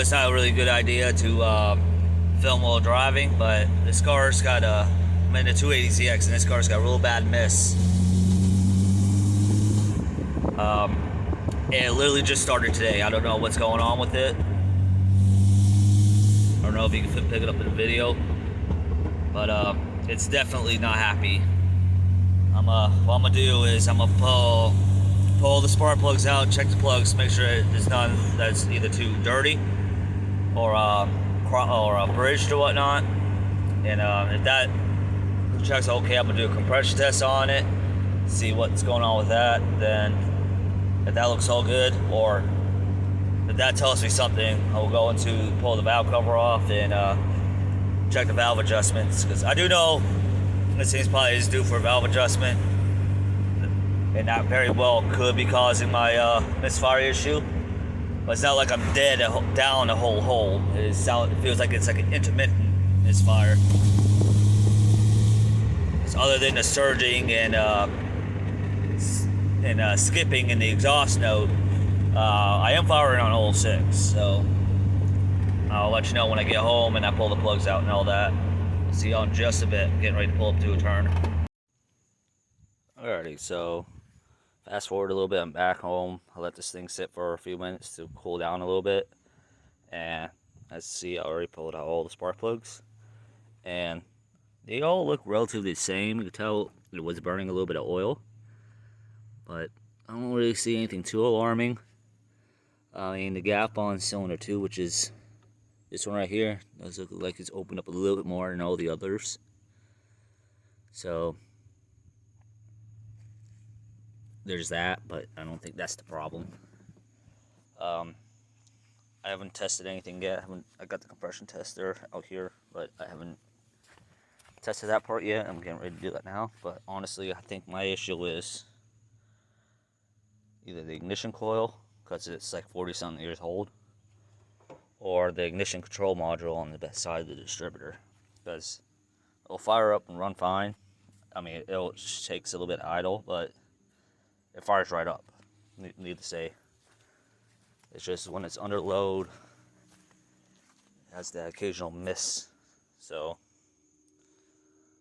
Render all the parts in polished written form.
it's not a really good idea to film while driving, but this car's got I'm in a 280ZX, and this car's got a real bad miss. And it literally just started today. I don't know what's going on with it. I don't know if you can pick it up in the video, but it's definitely not happy. What I'm gonna do is I'm gonna pull the spark plugs out, check the plugs, make sure it's none that's either too dirty or bridged or whatnot. And if that checks okay, I'm gonna do a compression test on it, see what's going on with that. Then if that looks all good, or if that tells me something, I'll go into pull the valve cover off and check the valve adjustments, because I do know this thing's probably is due for a valve adjustment, and that very well could be causing my misfire issue. But it's not like I'm dead down a whole hole. It feels like it's like an intermittent misfire. It's other than the surging and skipping in the exhaust note. I am firing on hole 6, so I'll let you know when I get home and I pull the plugs out and all that. I'll see y'all in just a bit. I'm getting ready to pull up to a turn. Alrighty, so fast forward a little bit, I'm back home. I let this thing sit for a few minutes to cool down a little bit. And as you see, I already pulled out all the spark plugs. And they all look relatively the same. You can tell it was burning a little bit of oil. But I don't really see anything too alarming. I mean, the gap on cylinder 2, which is this one right here, does look like it's opened up a little bit more than all the others. So there's that, but I don't think that's the problem. I haven't tested anything yet. I got the compression tester out here, but I haven't tested that part yet. I'm getting ready to do that now. But honestly, I think my issue is either the ignition coil, because it's like 40-something years old, or the ignition control module on the back side of the distributor, because it'll fire up and run fine. I mean, it just takes a little bit idle, but it fires right up. Need to say, it's just when it's under load, it has that occasional miss. So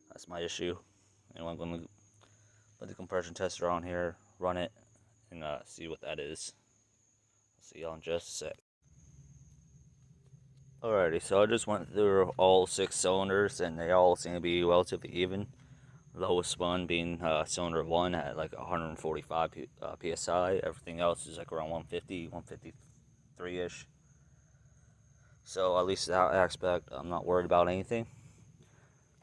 that's my issue. And I'm going to put the compression tester on here, run it, and see what that is. See y'all in just a sec. Alrighty, so I just went through all 6 cylinders, and they all seem to be relatively even. Lowest one being cylinder 1 at like 145 psi. Everything else is like around 150, 153-ish. So at least that aspect, I'm not worried about anything.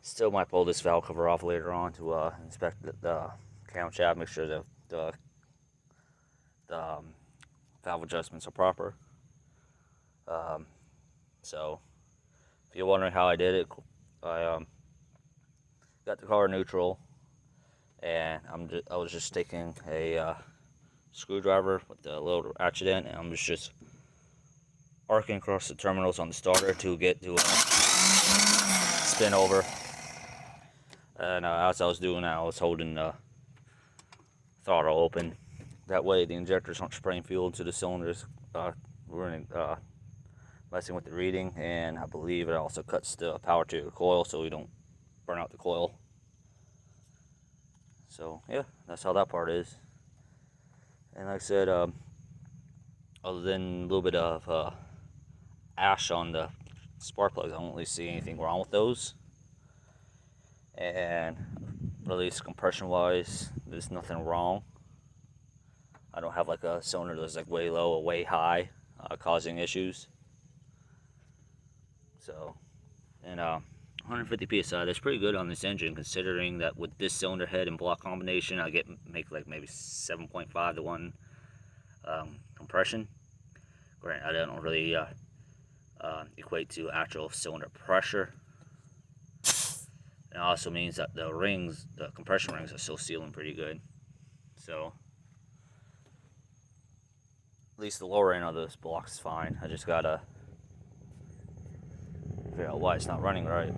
Still might pull this valve cover off later on to inspect the camshaft, make sure that the valve adjustments are proper. So if you're wondering how I did it, I got the car neutral, and I was just taking a screwdriver with the little ratchet end, and I'm just arcing across the terminals on the starter to get to spin over. And as I was doing that, I was holding the throttle open. That way the injectors aren't spraying fuel into the cylinders, messing with the reading, and I believe it also cuts the power to the coil so we don't burn out the coil. So yeah, that's how that part is. And like I said, other than a little bit of ash on the spark plugs, I don't really see anything wrong with those. And release compression wise, there's nothing wrong. I don't have like a cylinder that's like way low or way high, causing issues. So, and 150 psi, that's pretty good on this engine, considering that with this cylinder head and block combination, I make like maybe 7.5 to 1 compression. Granted, I don't really equate to actual cylinder pressure. It also means that the compression rings are still sealing pretty good. So at least the lower end of this block is fine. I just gotta figure out why it's not running right.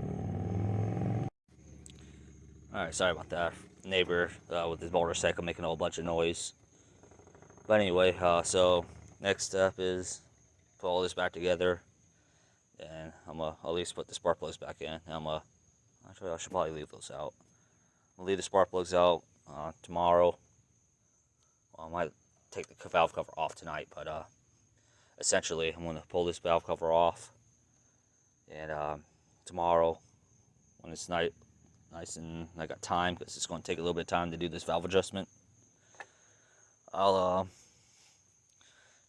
Alright, sorry about that. Neighbor with his motorcycle making a whole bunch of noise. But anyway, so next step is put all this back together, and I'm gonna at least put the spark plugs back in. Actually, I should probably leave those out. I'll leave the spark plugs out tomorrow. Well, I might take the valve cover off tonight, but essentially I'm gonna pull this valve cover off, and tomorrow when it's nice and I got time, because it's going to take a little bit of time to do this valve adjustment, I'll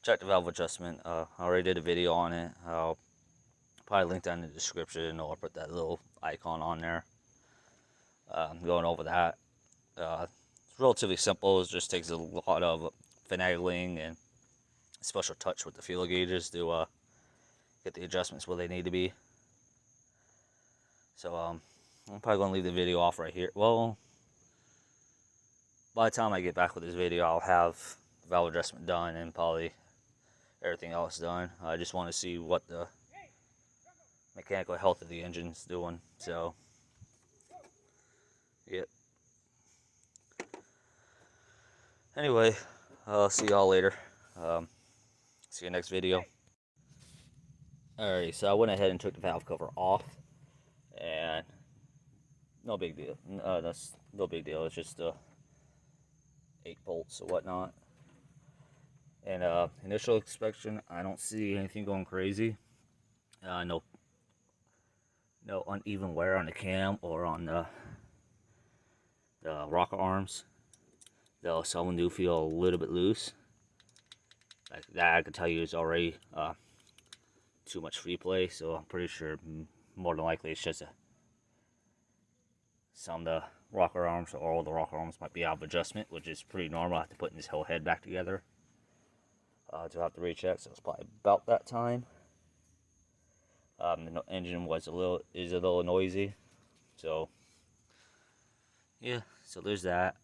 check the valve adjustment. I already did a video on it. I'll probably link that in the description, or put that little icon on there. Going over that. It's relatively simple. It just takes a lot of finagling and special touch with the feeler gauges to get the adjustments where they need to be. So I'm probably going to leave the video off right here. Well, by the time I get back with this video, I'll have the valve adjustment done and probably everything else done. I just want to see what the mechanical health of the engine's doing. So, yep. Anyway, I'll see y'all later. See you next video. Alright, so I went ahead and took the valve cover off, and no big deal. That's no big deal. It's just 8 bolts or whatnot. And initial inspection, I don't see anything going crazy. No uneven wear on the cam or on the rocker arms. Though some do feel a little bit loose. Like that, I can tell you is already too much free play. So I'm pretty sure more than likely it's just some of the rocker arms, or all the rocker arms, might be out of adjustment, which is pretty normal after putting this whole head back together. To have to recheck, so it's probably about that time. The engine is a little noisy, so yeah. So there's that.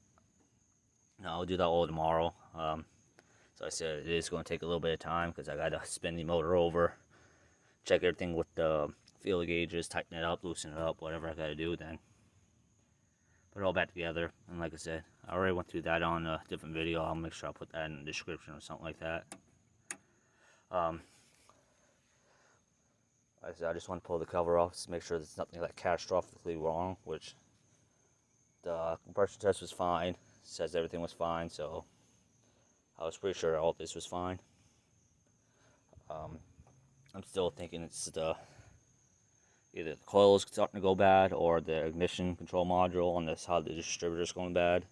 I'll do that all tomorrow. So I said it is going to take a little bit of time because I got to spin the motor over, check everything with the feeler gauges, tighten it up, loosen it up, whatever I got to do. Then put it all back together. And like I said, I already went through that on a different video. I'll make sure I put that in the description or something like that. Like I said, I just want to pull the cover off to make sure there's nothing like catastrophically wrong, which the compression test was fine. It says everything was fine, so I was pretty sure all this was fine. I'm still thinking it's either the coil is starting to go bad, or the ignition control module on this how the distributor is going bad.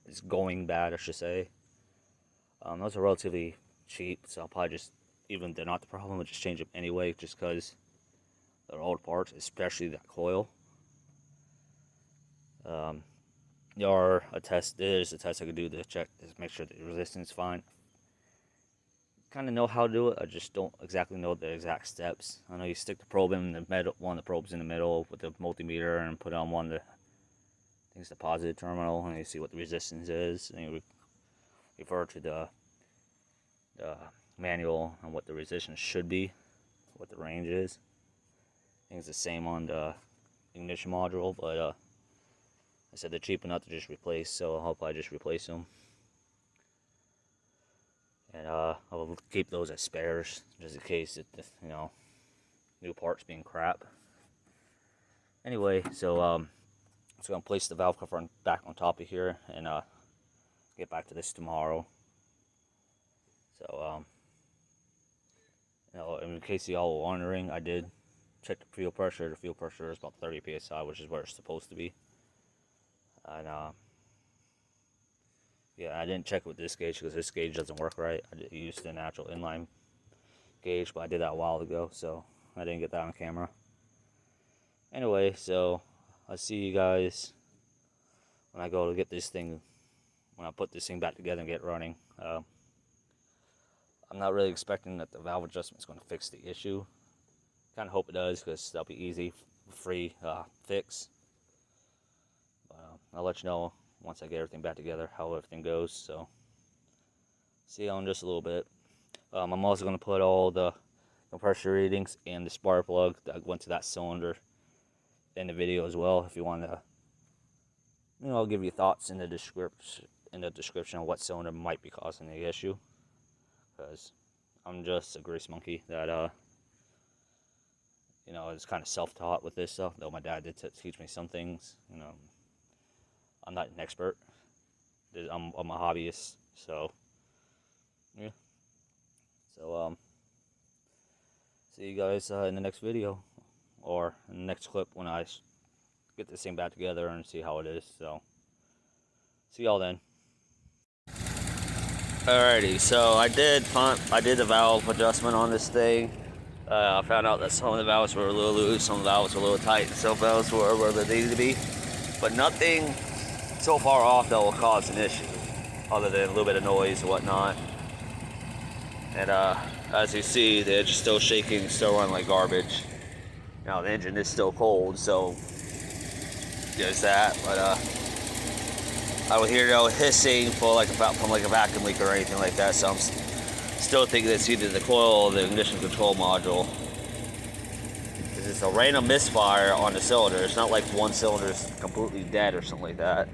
It's going bad, I should say. Those are relatively cheap, so I'll probably just, even if they're not the problem, I'll just change them anyway, just because they're old parts, especially that coil. There's a test I could do to check to make sure the resistance is fine. Kind of know how to do it, I just don't exactly know the exact steps. I know you stick the probe in the middle, one of the probes in the middle with the multimeter, and put it on one of the, I think it's the positive terminal, and you see what the resistance is, and you refer to the manual on what the resistance should be, what the range is. I think it's the same on the ignition module, but I said they're cheap enough to just replace, so I'll probably just replace them. And I'll keep those as spares, just in case it, new parts being crap. Anyway, so I'm just gonna place the valve cover back on top of here, and get back to this tomorrow. So in case y'all were wondering, I did check the fuel pressure. The fuel pressure is about 30 psi, which is where it's supposed to be. And yeah, I didn't check with this gauge because this gauge doesn't work right. I used the natural inline gauge, but I did that a while ago, so I didn't get that on camera. Anyway, so I'll see you guys when I go to get this thing, when I put this thing back together and get running. I'm not really expecting that the valve adjustment is going to fix the issue. Kind of hope it does, because that'll be easy, free fix. But I'll let you know once I get everything back together how everything goes. So see you in just a little bit. I'm also going to put all the compressor readings and the spark plug that went to that cylinder in the video as well. If you want to, I'll give you thoughts in the description of what cylinder might be causing the issue. Because I'm just a grease monkey that you know, it's kind of self-taught with this stuff, though my dad did teach me some things. You know, I'm not an expert. I'm a hobbyist, so yeah. So see you guys in the next video, or in the next clip when I get this thing back together and see how it is. So see y'all then. Alrighty, so I did the valve adjustment on this thing. I found out that some of the valves were a little loose, some of the valves were a little tight, and some valves were where they needed to be. But nothing so far off that will cause an issue, other than a little bit of noise and whatnot. And as you see, the engine's still shaking, still running like garbage. Now the engine is still cold, so there's that. But I would hear no hissing from like a vacuum leak or anything like that. So I'm still thinking it's either the coil or the ignition control module. It's a random misfire on the cylinder. It's not like one cylinder is completely dead or something like that.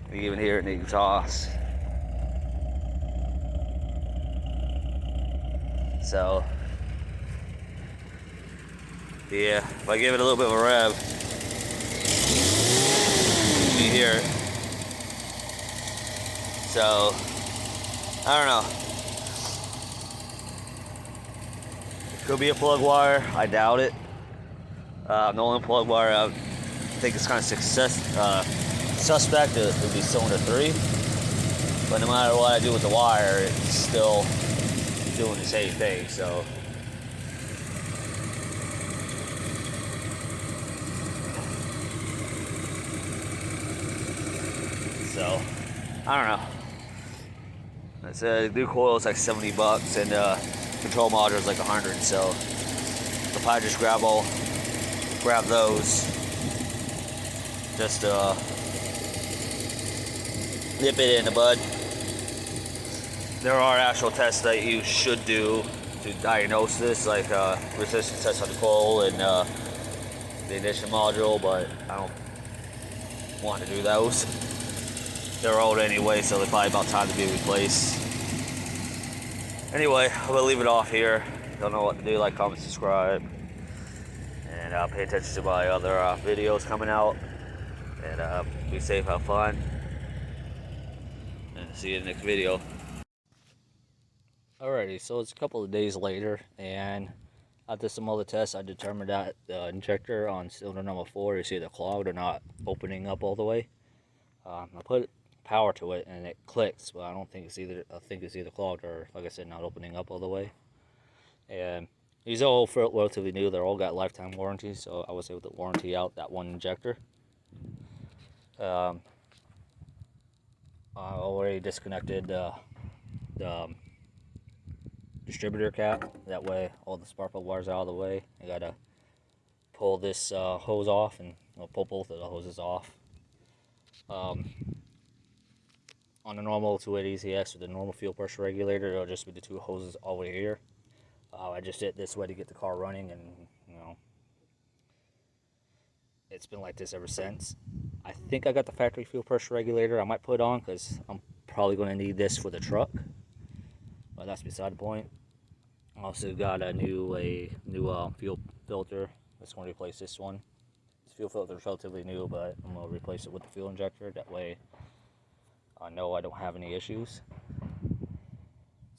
You can even hear it in the exhaust. So yeah, if I give it a little bit of a rev, you hear it. So I don't know. It could be a plug wire. I doubt it. The only plug wire I think is kind of suspect would be cylinder 3. But no matter what I do with the wire, it's still doing the same thing. So I don't know. It's a new coil is like $70, and control module is like 100. So if I just grab those, just nip it in the bud. There are actual tests that you should do to diagnose this, like resistance test on the coil and the ignition module, but I don't want to do those. They're old anyway, so they're probably about time to be replaced. Anyway, I'm gonna leave it off here. Don't know what to do. Like, comment, subscribe, and pay attention to my other videos coming out. And be safe, have fun, and see you in the next video. Alrighty, so it's a couple of days later, and after some other tests, I determined that the injector on cylinder number 4 is either clogged or not opening up all the way. I put power to it and it clicks, but I think it's either clogged or, like I said, not opening up all the way. And these are all relatively new. They're all got lifetime warranties, so I was able to warranty out that one injector. I already disconnected the distributor cap. That way all the spark plug wires are out of the way. I gotta pull this hose off, and pull both of the hoses off. On the normal 280 EZX with the normal fuel pressure regulator, it'll just be the 2 hoses over here. I just did it this way to get the car running, and it's been like this ever since. I think I got the factory fuel pressure regulator I might put on, because I'm probably going to need this for the truck, but that's beside the point. I also got a new fuel filter that's going to replace this one. This fuel filter is relatively new, but I'm going to replace it with the fuel injector. That way I know I don't have any issues.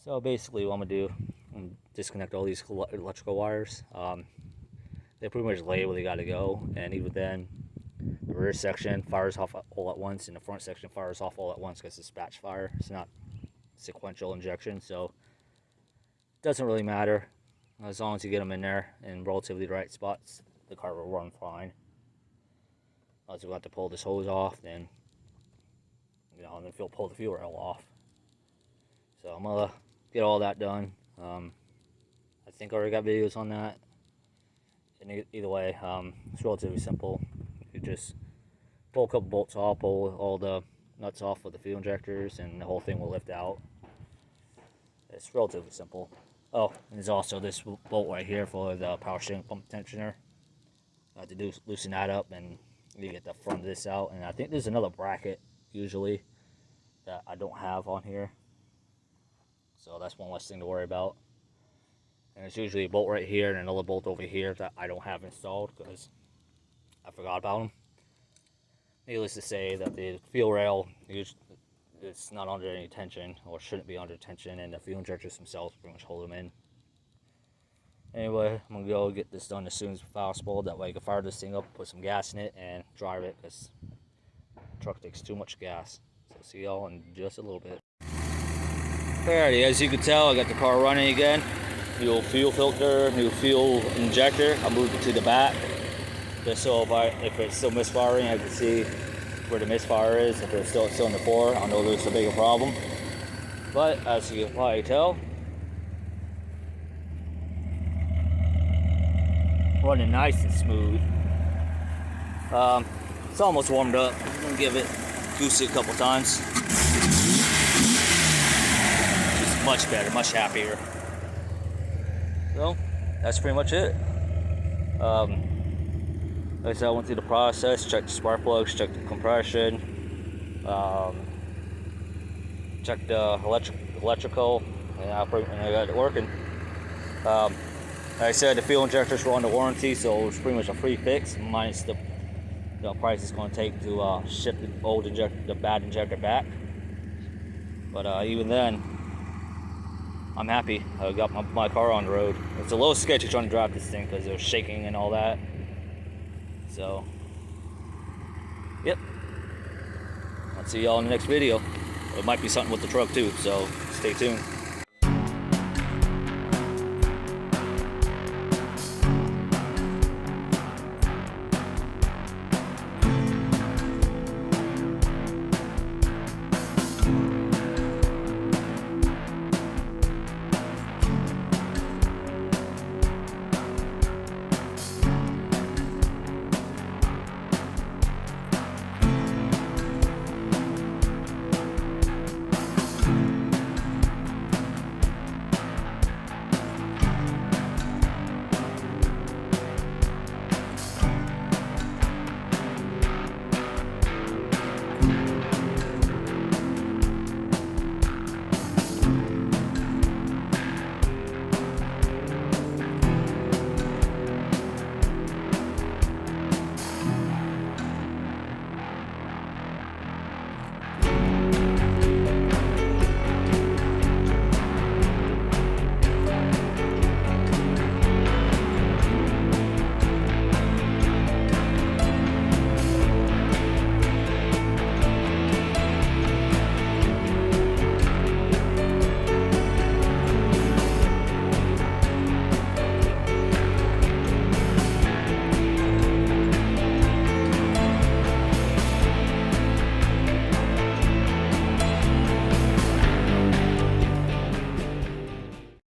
So basically what I'm going to do, I'm going to disconnect all these electrical wires. They pretty much lay where they got to go, and even then the rear section fires off all at once and the front section fires off all at once, because it's batch fire. It's not sequential injection, so it doesn't really matter. As long as you get them in there in relatively the right spots, the car will run fine. Also, we'll have to pull this hose off, then and then pull the fuel rail off. So I'm gonna get all that done. I think I already got videos on that. And either way, it's relatively simple. You just pull a couple bolts off, pull all the nuts off with the fuel injectors, and the whole thing will lift out. It's relatively simple. Oh, and there's also this bolt right here for the power steering pump tensioner. I have to loosen that up, and you get the front of this out. And I think there's another bracket usually that I don't have on here, so that's one less thing to worry about. and there's usually a bolt right here and another bolt over here that I don't have installed because I forgot about them. Needless to say that the fuel rail it's not under any tension, or shouldn't be under tension, and the fuel injectors themselves pretty much hold them in. Anyway, I'm gonna go get this done as soon as possible. That way I can fire this thing up, put some gas in it, and drive it, because the truck takes too much gas. So see y'all in just a little bit. Alrighty, as you can tell, I got the car running again. New fuel filter, new fuel injector. I moved it to the back, just so if it's still misfiring, I can see where the misfire is. If it's still in the 4, I know there's a bigger problem. But as you can probably tell, running nice and smooth. It's almost warmed up. I'm gonna give it goosey a couple times. Just much better, much happier. So that's pretty much it. Like I said, I went through the process, checked the spark plugs, checked the compression, checked the electrical, and I got it working. Like I said, the fuel injectors were under warranty, so it was pretty much a free fix, minus the price it's going to take to ship the bad injector back. But even then, I'm happy. I got my car on the road. It's a little sketchy trying to drive this thing because it was shaking and all that. So, yep. I'll see y'all in the next video. It might be something with the truck too, so stay tuned.